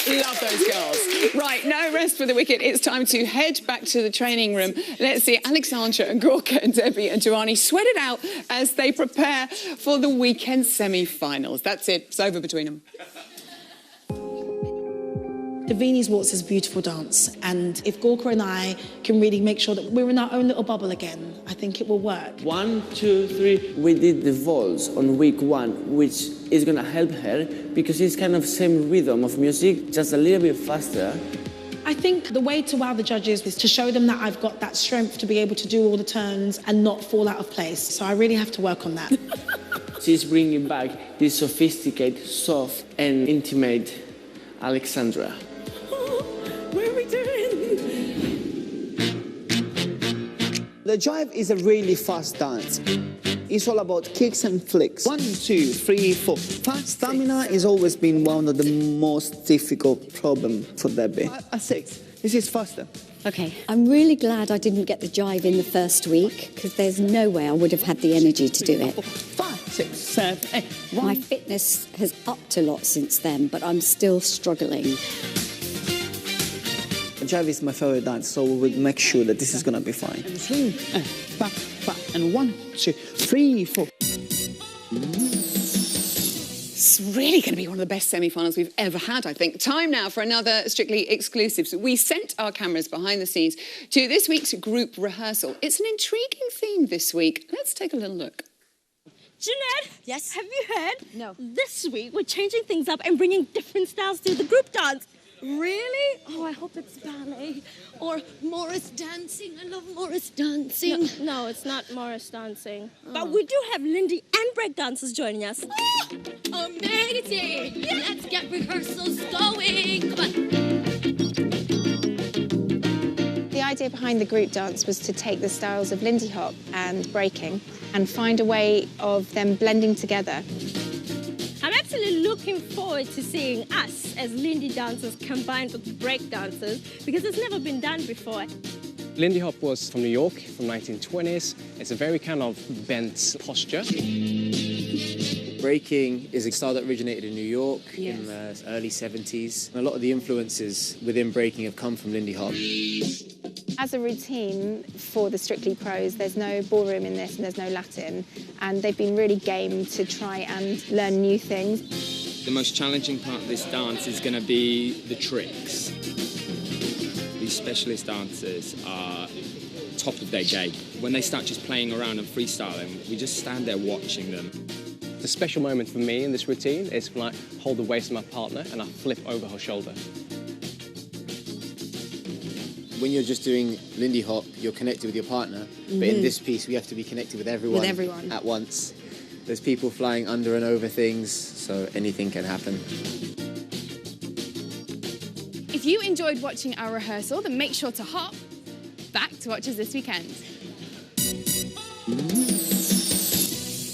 Love those girls. Right, no rest for the wicked. It's time to head back to the training room. Let's see Alexandra and Gorka and Debbie and Joanni sweat it out as they prepare for the weekend semi-finals. That's it. It's over between them. The Viennese Waltz is a beautiful dance, and if Gorka and I can really make sure that we're in our own little bubble again, I think it will work. 1, 2, 3. We did the waltz on week 1, which is gonna help her because it's kind of same rhythm of music, just a little bit faster. I think the way to wow the judges is to show them that I've got that strength to be able to do all the turns and not fall out of place. So I really have to work on that. She's bringing back this sophisticated, soft and intimate Alexandra. What are we doing? The jive is a really fast dance. It's all about kicks and flicks. 1, 2, 3, 4. Fast stamina has always been one of the most difficult problems for Debbie. 5, 6. This is faster. OK, I'm really glad I didn't get the jive in the first week, because there's no way I would have had the energy to do it. 5, 6, 7, 8. My fitness has upped a lot since then, but I'm still struggling. Jive is my favorite dance, so we will make sure that this is going to be fine. And swing, back, and 1, 2, 3, 4. It's really going to be one of the best semi-finals we've ever had, I think. Time now for another Strictly exclusive. So we sent our cameras behind the scenes to this week's group rehearsal. It's an intriguing theme this week. Let's take a little look. Jeanette? Yes? Have you heard? No. This week, we're changing things up and bringing different styles to the group dance. Really? Oh, I hope it's ballet or Morris dancing. I love Morris dancing. No, it's not Morris dancing. Oh. But we do have Lindy and break dancers joining us. Oh, amazing! Yeah. Let's get rehearsals going. Come on. The idea behind the group dance was to take the styles of Lindy Hop and breaking and find a way of them blending together. I'm actually looking forward to seeing us as Lindy dancers combined with break dancers because it's never been done before. Lindy Hop was from New York, from 1920s. It's a very kind of bent posture. Breaking is a style that originated in New York in the early 70s. A lot of the influences within breaking have come from Lindy Hop. As a routine for the Strictly pros, there's no ballroom in this and there's no Latin, and they've been really game to try and learn new things. The most challenging part of this dance is going to be the tricks. These specialist dancers are top of their game. When they start just playing around and freestyling, we just stand there watching them. The special moment for me in this routine is when I hold the waist of my partner and I flip over her shoulder. When you're just doing Lindy Hop, you're connected with your partner. But in this piece, we have to be connected with everyone at once. There's people flying under and over things, so anything can happen. If you enjoyed watching our rehearsal, then make sure to hop back to watch us this weekend.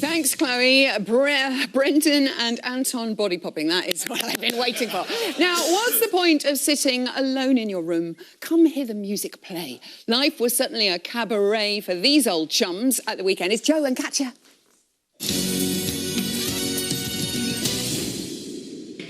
Thanks, Chloe, Brendan and Anton body popping. That is what I've been waiting for. Now, what's the point of sitting alone in your room? Come hear the music play. Life was certainly a cabaret for these old chums at the weekend. It's Joe and Katya.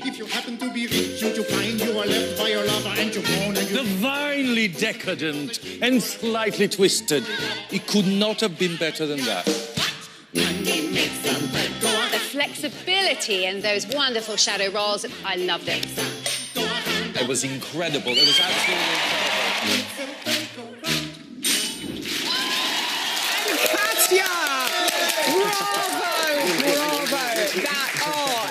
If you happen to be rich, you find you are left by your lover and you moan and you... Divinely decadent and slightly twisted. It could not have been better than that. The flexibility and those wonderful shadow rolls, I loved it. It was incredible. It was absolutely incredible. Katya! Bravo!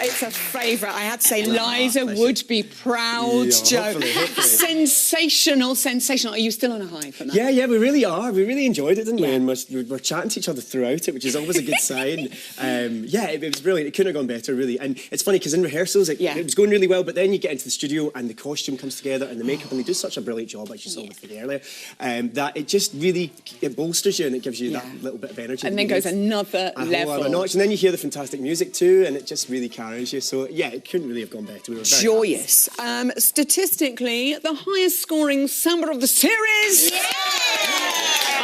It's a favourite. I had to say, Liza would be proud, Joe. Hopefully. Sensational, sensational. Are you still on a high from that? Yeah, we really are. We really enjoyed it, didn't we? And we're chatting to each other throughout it, which is always a good sign. It was brilliant. It couldn't have gone better, really. And it's funny, because in rehearsals, it was going really well, but then you get into the studio and the costume comes together and the makeup, and they do such a brilliant job, like you saw with me earlier, that it just really, it bolsters you and it gives you that little bit of energy. And then goes another level. Another notch. And then you hear the fantastic music too, and it just really carries you. So, yeah, it couldn't really have gone better. We were very joyous. Statistically, the highest scoring samba of the series. Yeah!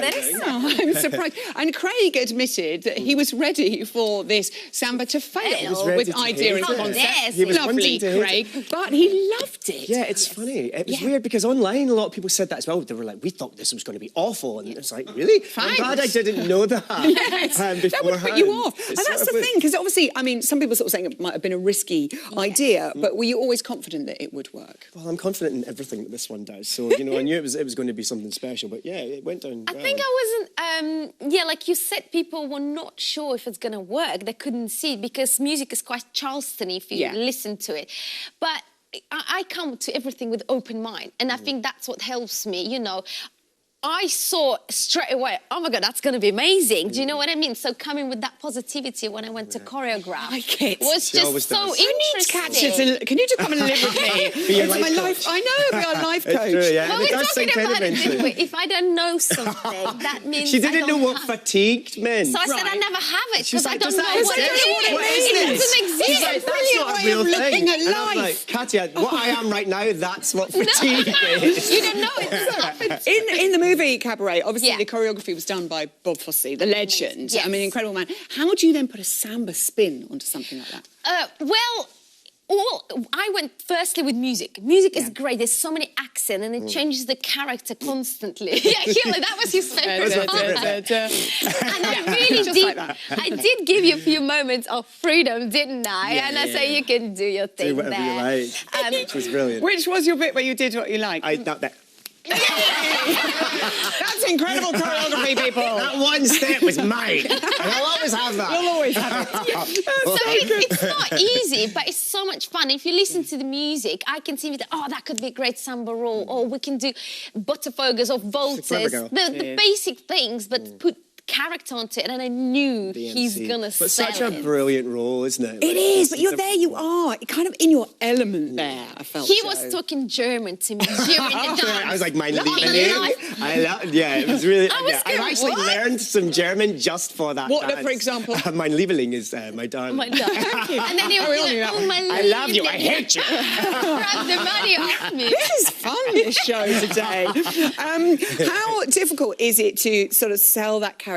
I'm surprised. And Craig admitted that he was ready for this samba to fail with idea and concept. He was Lovely, Craig, but he loved it. Yeah, it's funny. It was weird because online a lot of people said that as well. They were like, we thought this was going to be awful. And it's like, really? I'm glad I didn't know that That would put you off. And that's the thing, because obviously, I mean, some people sort of saying it might have been a risky idea, but were you always confident that it would work? Well, I'm confident in everything that this one does. So, you know, I knew it was going to be something special. But yeah, it went down well. I think I wasn't, like you said, people were not sure if it's going to work. They couldn't see it because music is quite Charleston if you listen to it. But I come to everything with open mind. And I think that's what helps me, you know. I saw straight away, oh my God, that's going to be amazing. Do you know what I mean? So coming with that positivity when I went to choreograph was just so interesting. Can you just come and live with me? It's my life. I know, be our life coach. True, yeah. Well, we're talking about it this way. If I don't know something, that means she didn't know what fatigued meant. So I said I never have it because I don't know what it is. It doesn't exist. Like, that's not a real thing. And I was like, Katya, what I am right now, that's what fatigue is. You don't know it. In the movie Cabaret, obviously the choreography was done by Bob Fosse, the legend. I mean, incredible man. How do you then put a samba spin onto something like that? I went firstly with music. Music is great. There's so many accents and it changes the character constantly. Keely, that was his favourite part. And I really did. I did give you a few moments of freedom, didn't I? And I say you can do your thing do whatever there. you like. Which was brilliant. Which was your bit where you did what you liked? That's incredible choreography, people. That one step was mine. And I'll always have that. You'll always have it. So it's not easy, but it's so much fun. If you listen to the music, I can see that, that could be a great samba roll, or we can do butterfogas or voltas, the basic things, but put character onto it, and I knew he's gonna sell it. But such a brilliant role, isn't it? It is, but you're there, you are kind of in your element there, I felt. He was talking German to me during the dance. I was like, mein Liebling. It was really, I actually learned some German just for that What, dance. for example? Mein Liebling is my darling. My darling. And then he was like, oh, my I love you, I hate you. Grab the money off me. This is fun, this show today. How difficult is it to sort of sell that character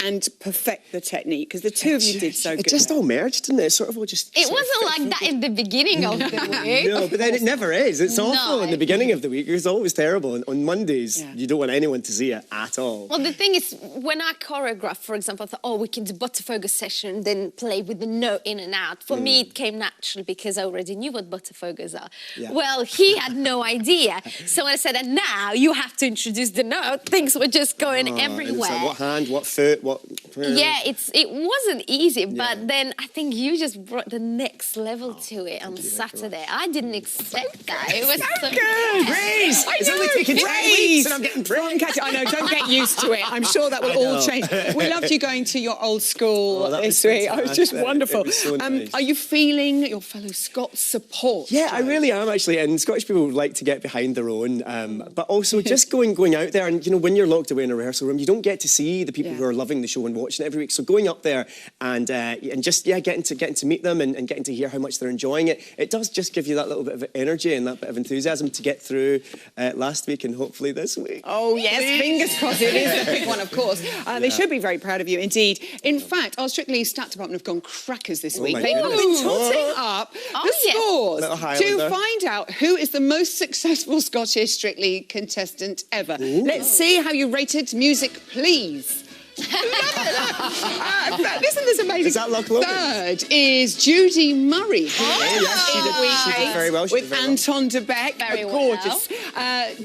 and perfect the technique? Because the two of you did so good. It just all merged, didn't it? It sort of all just... It wasn't like that in the beginning of the week. No, but then it never is. It's awful in the beginning of the week. It's always terrible. And on Mondays, you don't want anyone to see it at all. Well, the thing is, when I choreograph, for example, I thought, we can do butterfoga session, then play with the note in and out. For me, it came naturally because I already knew what butterfogas are. Well, he had no idea. So I said, and now you have to introduce the note. Things were just going everywhere. Like, what hand, what foot, what... Yeah, it wasn't easy, but then I think you just brought the next level to it on Saturday. I didn't expect that. It was so good. Reese! It's only taken 10 weeks and I'm getting from Katya. I know, don't get used to it. I'm sure that will all change. We loved you going to your old school this week. It was just wonderful. It was so nice. Are you feeling your fellow Scots' support? Yeah, I really am actually. And Scottish people like to get behind their own, but also just going out there and, you know, when you're locked away in a rehearsal room, you don't get to see the people who are loving the show and watching it every week. So going up there and just getting to meet them and getting to hear how much they're enjoying it, it does just give you that little bit of energy and that bit of enthusiasm to get through last week and hopefully this week. Oh yes, fingers crossed. It is the big one, of course. They should be very proud of you indeed. In fact, our Strictly Stat department have gone crackers this week. They have been totting up the scores to find out who is the most successful Scottish Strictly contestant ever. Let's see how you rated music, please. Listen, this amazing. Is that Loch Lomond? Third is Judy Murray. Yes, she did very well. With Anton de Beek. Very gorgeous.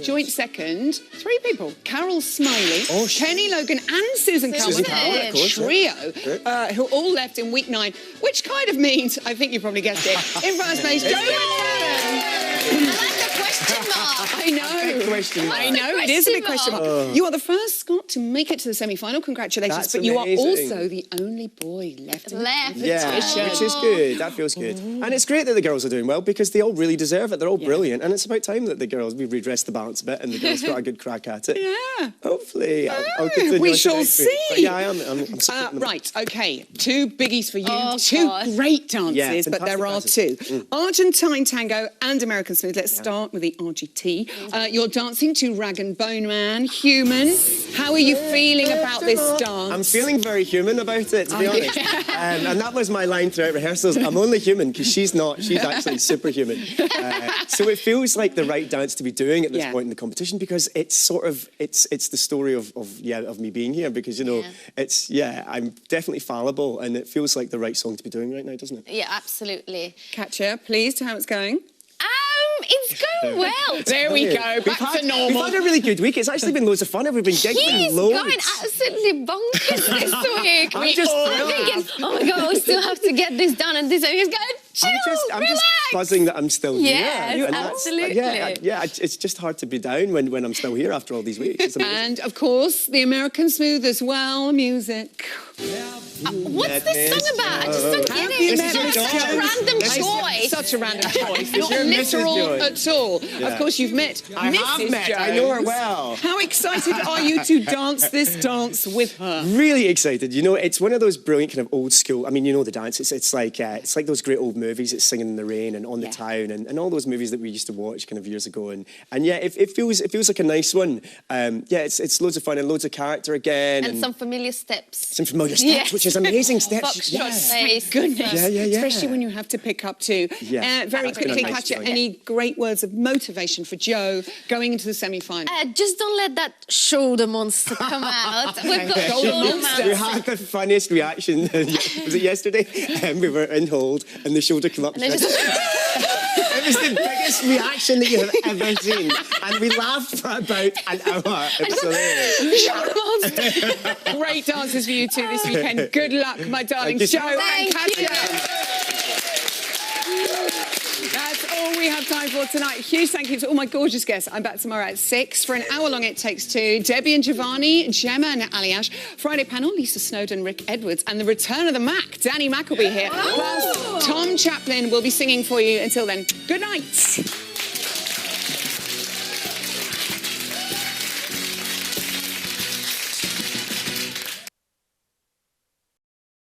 Joint second, three people. Carol Smiley, Kenny Logan and Susan Calvin. Of course, trio, who all left in week 9, which kind of means, I think you probably guessed it, in first place, Joe I know. I know, it is a big question mark. You are the first Scot to make it to the semi-final. Congratulations. But you are also the only boy left in the competition. Yeah, which is good. That feels good. And it's great that the girls are doing well because they all really deserve it. They're all brilliant. And it's about time that we redressed the balance a bit and the girls got a good crack at it. Yeah. Hopefully. I'll continue we shall see. But yeah, I'm right, OK. 2 biggies for you. 2 great dances, but there are 2. Argentine tango and American smooth. Let's start with the RGT. You're dancing to Rag and Bone Man, Human. How are you feeling about this dance? I'm feeling very human about it, to be honest. And that was my line throughout rehearsals. I'm only human, because she's not. She's actually superhuman. So it feels like the right dance to be doing at this point in the competition, because it's sort of, it's the story of me being here, because, you know, I'm definitely fallible, and it feels like the right song to be doing right now, doesn't it? Yeah, absolutely. Katya, pleased how it's going? It's going well. There we go, back to normal. We've had a really good week. It's actually been loads of fun. We've been giggling loads. He's going absolutely bonkers this week. I'm just thinking, oh my God, we still have to get this done, and this. And he's going, chill, I'm relax. just buzzing that I'm still here. Yes, absolutely. It's just hard to be down when I'm still here after all these weeks. And, of course, the American Smooth as well, music. What's this song about? I just don't get it. It's such a random choice. Such a random choice. Not literal at all. Of course, you've met Mrs. Jones. I know her well. How excited are you to dance this dance with her? Really excited. You know, it's one of those brilliant kind of old school. I mean, you know the dance. It's like those great old movies. It's Singing in the Rain and On the Town and all those movies that we used to watch kind of years ago. And yeah, it feels like a nice one. It's loads of fun and loads of character again. And some familiar steps. Some familiar steps, which is amazing steps. Thank goodness. Yeah. Especially when you have to pick up two. Very quickly, Katya, any great words of motivation for Joe going into the semi-final? Just don't let that shoulder monster come out. We've got shoulder monster. We had the funniest reaction. Was it yesterday? We were in hold and the shoulder came up. And it was the biggest reaction that you have ever seen. And we laughed for about an hour. It was hilarious. Shoulder monster. Great dances for you two this weekend. Good luck, my darlings, Joe and Katya. That's all we have time for tonight. Huge thank you to all my gorgeous guests. I'm back tomorrow at 6 for an hour long It Takes Two. Debbie and Giovanni, Gemma and Aliash. Friday panel, Lisa Snowdon, Rick Edwards. And the return of the Mac, Danny Mac will be here. Plus, Tom Chaplin will be singing for you. Until then, good night.